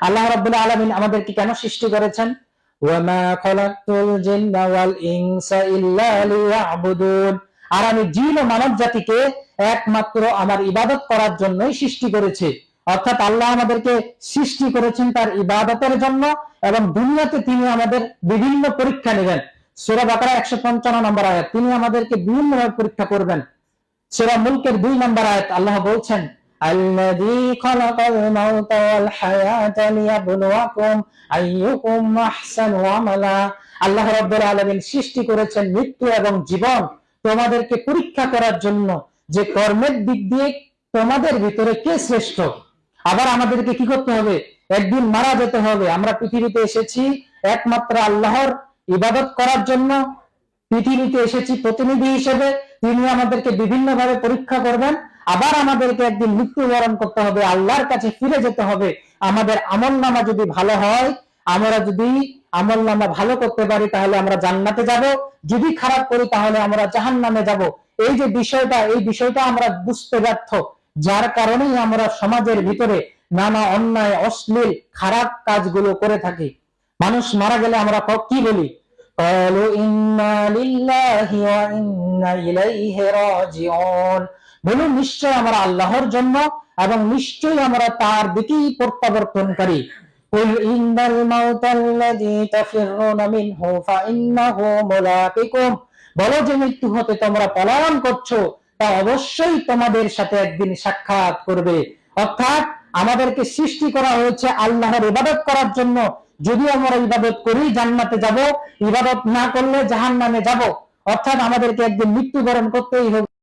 আল্লাহ রাব্বুল আলামিন আমাদেরকে কেন সৃষ্টি করেছেন? ওয়ামা খালাকতুল জিন্না ওয়াল ইনসা ইল্লা লিয়াবুদুন। আর আমি জিন ও মানব জাতিকে একমাত্র আমার ইবাদত করার জন্যই সৃষ্টি করেছি। অর্থাৎ আল্লাহ আমাদেরকে সৃষ্টি করেছেন তার ইবাদতের জন্য, এবং দুনিয়াতে তিনি আমাদের বিভিন্ন পরীক্ষা নেবেন। সূরা বাকারা 155 নম্বর আয়াত, তিনি আমাদেরকে বিভিন্নভাবে পরীক্ষা করবেন। সূরা মুলকের 2 নম্বর আয়াত আল্লাহ বলছেন, আল্লাযী খালাকাল মাউতা ওয়াল হায়াতা লিয়াবলুয়াকুম আইয়ুকুম আহসানু আমালা। আল্লাহ রাব্বুল আলামিন সৃষ্টি করেছেন মৃত্যু এবং জীবন তোমাদেরকে পরীক্ষা করার জন্য, যে কর্মের দিক দিয়ে তোমাদের ভিতরে কে শ্রেষ্ঠ। আবার আমাদেরকে কি করতে হবে? একদিন মারা যেতে হবে। আমরা পৃথিবীতে এসেছি একমাত্র আল্লাহর ইবাদত করার জন্য, পৃথিবীতে এসেছি প্রতিনিধি হিসেবে। তিনি আমাদেরকে বিভিন্ন ভাবে পরীক্ষা করবেন। আবার আমাদেরকে একদিন মৃত্যুবরণ করতে হবে, আল্লাহর কাছে ফিরে যেতে হবে। আমাদের আমলনামা যদি ভালো হয়, আমরা যদি আমলনামা ভালো করতে পারি তাহলে আমরা জান্নাতে যাব, যদি খারাপ করি তাহলে আমরা জাহান্নামে যাব। এই যে বিষয়টা, এই বিষয়টা আমরা বুঝতে ব্যর্থ, যার কারণেই আমরা সমাজের ভিতরে নানা অন্যায়, অশ্লীল, খারাপ কাজগুলো করে থাকি। মানুষ মারা গেলে আমরা কি বলি? قالوا إنا لله وإنا إليه راجعون। বলুন, নিশ্চয় আমরা আল্লাহর জন্য এবং নিশ্চয়ই আমরা তার দিকেই প্রত্যাবর্তনকারী। قل إن الموت الذي تفرون منه فإنه ملاقيكم। বলো যে মৃত্যু হতে তোমরা পলায়ন করছো, তা অবশ্যই তোমাদের সাথে একদিন সাক্ষাৎ করবে। অর্থাৎ আমাদেরকে সৃষ্টি করা হয়েছে আল্লাহর ইবাদত করার জন্য। যদি আমরা ইবাদত করি জান্নাতে যাব, ইবাদত না করলে জাহান্নামে যাব। অর্থাৎ আমাদেরকে একদিন মৃত্যুবরণ করতেই হবে।